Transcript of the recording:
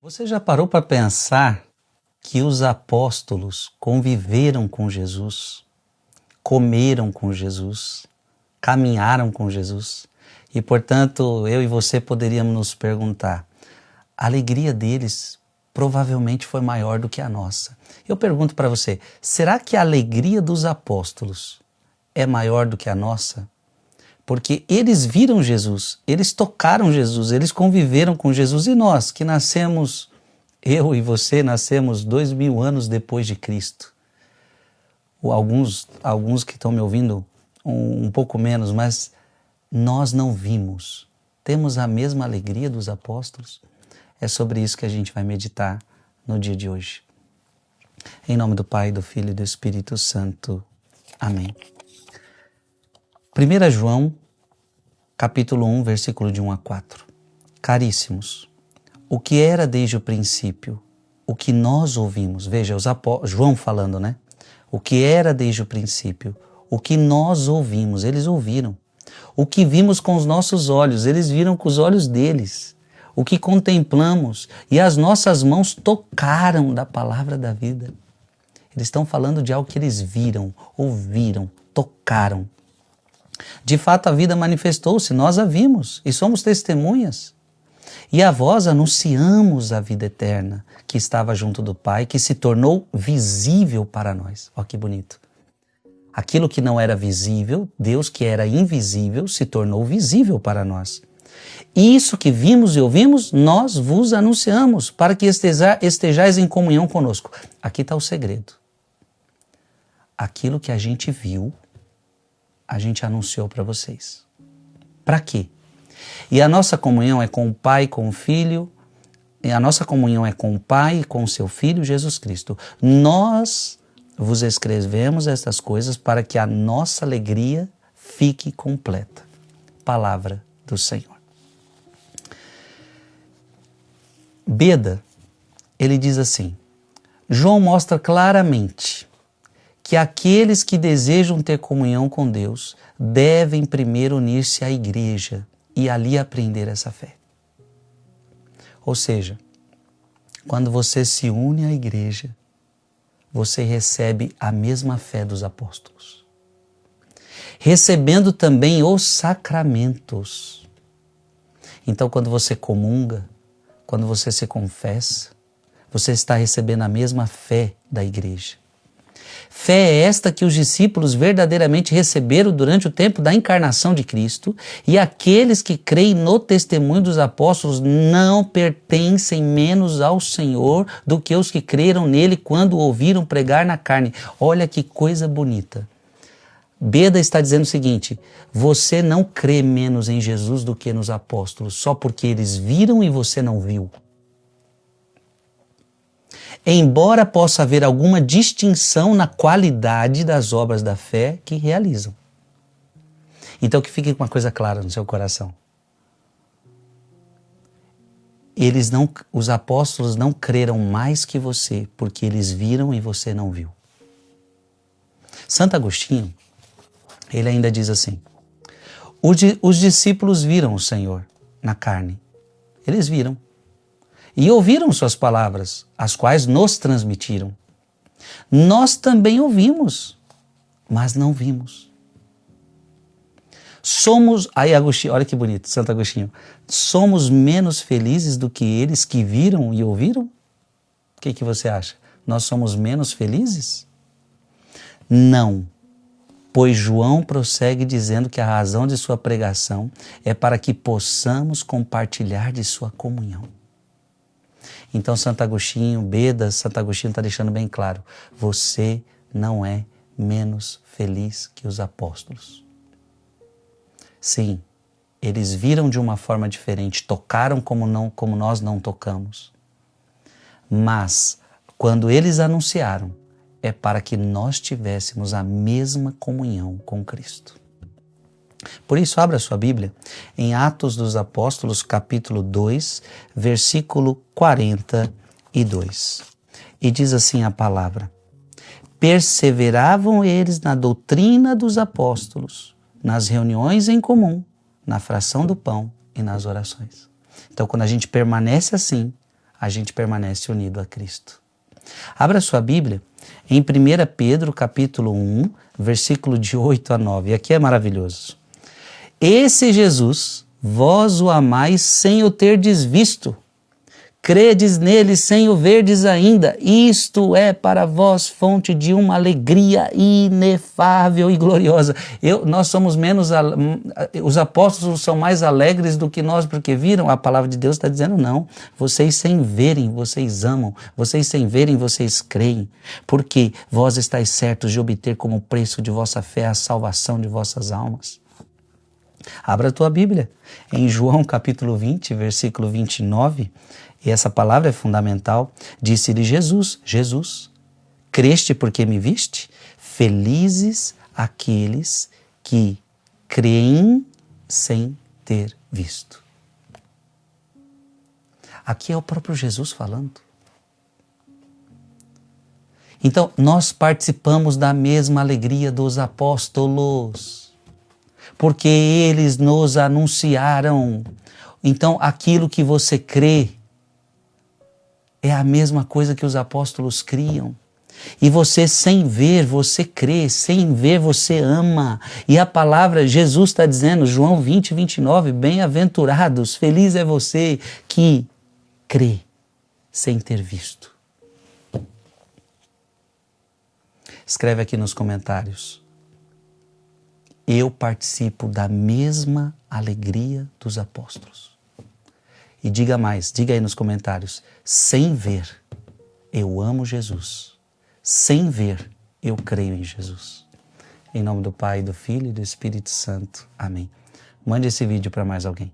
Você já parou para pensar que os apóstolos conviveram com Jesus, comeram com Jesus, caminharam com Jesus e, portanto, eu e você poderíamos nos perguntar, a alegria deles provavelmente foi maior do que a nossa. Eu pergunto para você, será que a alegria dos apóstolos é maior do que a nossa? Porque eles viram Jesus, eles tocaram Jesus, eles conviveram com Jesus e nós que nascemos, eu e você nascemos 2000 anos depois de Cristo. Ou alguns que estão me ouvindo um pouco menos, mas nós não vimos. Temos a mesma alegria dos apóstolos? É sobre isso que a gente vai meditar no dia de hoje. Em nome do Pai, do Filho e do Espírito Santo. Amém. 1 João, capítulo 1, versículo de 1 a 4. Caríssimos, o que era desde o princípio, o que nós ouvimos, veja, João falando, né? O que era desde o princípio, o que nós ouvimos, eles ouviram. O que vimos com os nossos olhos, eles viram com os olhos deles. O que contemplamos e as nossas mãos tocaram da palavra da vida. Eles estão falando de algo que eles viram, ouviram, tocaram. De fato, a vida manifestou-se, nós a vimos e somos testemunhas. E a vós anunciamos a vida eterna que estava junto do Pai, que se tornou visível para nós. Olha que bonito. Aquilo que não era visível, Deus que era invisível, se tornou visível para nós. Isso que vimos e ouvimos, nós vos anunciamos, para que estejais em comunhão conosco. Aqui está o segredo. Aquilo que a gente viu, a gente anunciou para vocês. Para quê? E a nossa comunhão é com o Pai, com o Filho, e a nossa comunhão é com o Pai e com o seu Filho, Jesus Cristo. Nós vos escrevemos estas coisas para que a nossa alegria fique completa. Palavra do Senhor. Beda, ele diz assim, João mostra claramente que aqueles que desejam ter comunhão com Deus devem primeiro unir-se à igreja e ali aprender essa fé. Ou seja, quando você se une à igreja, você recebe a mesma fé dos apóstolos. Recebendo também os sacramentos. Então, quando você comunga, quando você se confessa, você está recebendo a mesma fé da igreja. Fé é esta que os discípulos verdadeiramente receberam durante o tempo da encarnação de Cristo, e aqueles que creem no testemunho dos apóstolos não pertencem menos ao Senhor do que os que creram nele quando o ouviram pregar na carne. Olha que coisa bonita. Beda está dizendo o seguinte, você não crê menos em Jesus do que nos apóstolos, só porque eles viram e você não viu. Embora possa haver alguma distinção na qualidade das obras da fé que realizam. Então que fique uma coisa clara no seu coração. Os apóstolos não creram mais que você, porque eles viram e você não viu. Santo Agostinho, ele ainda diz assim, os discípulos viram o Senhor na carne. Eles viram. E ouviram suas palavras, as quais nos transmitiram. Nós também ouvimos, mas não vimos. Aí Agostinho, olha que bonito, Santo Agostinho, somos menos felizes do que eles que viram e ouviram? O que você acha? Nós somos menos felizes? Não, pois João prossegue dizendo que a razão de sua pregação é para que possamos compartilhar de sua comunhão. Então Santo Agostinho, Beda, Santo Agostinho está deixando bem claro, você não é menos feliz que os apóstolos. Sim, eles viram de uma forma diferente, tocaram como nós não tocamos. Mas, quando eles anunciaram, é para que nós tivéssemos a mesma comunhão com Cristo. Por isso, abra sua Bíblia em Atos dos Apóstolos, capítulo 2, versículo 42. E diz assim a palavra, perseveravam eles na doutrina dos apóstolos, nas reuniões em comum, na fração do pão e nas orações. Então, quando a gente permanece assim, a gente permanece unido a Cristo. Abra sua Bíblia em 1 Pedro capítulo 1, versículo de 8 a 9. E aqui é maravilhoso. Esse Jesus, vós o amais sem o terdes visto. Credes nele sem o verdes ainda. Isto é para vós fonte de uma alegria inefável e gloriosa. Nós somos menos... Os apóstolos são mais alegres do que nós porque viram. A palavra de Deus está dizendo não. Vocês sem verem, vocês amam. Vocês sem verem, vocês creem. Porque vós estáis certos de obter como preço de vossa fé a salvação de vossas almas. Abra a tua Bíblia. Em João capítulo 20, versículo 29... E essa palavra é fundamental. Disse-lhe Jesus, creste porque me viste? Felizes aqueles que creem sem ter visto. Aqui é o próprio Jesus falando. Então, nós participamos da mesma alegria dos apóstolos, porque eles nos anunciaram. Então, aquilo que você crê, é a mesma coisa que os apóstolos criam. E você sem ver, você crê, sem ver, você ama. E a palavra, Jesus está dizendo, João 20, 29, bem-aventurados, feliz é você que crê sem ter visto. Escreve aqui nos comentários. Eu participo da mesma alegria dos apóstolos. E diga mais, diga aí nos comentários, sem ver, eu amo Jesus. Sem ver, eu creio em Jesus. Em nome do Pai, do Filho e do Espírito Santo. Amém. Mande esse vídeo para mais alguém.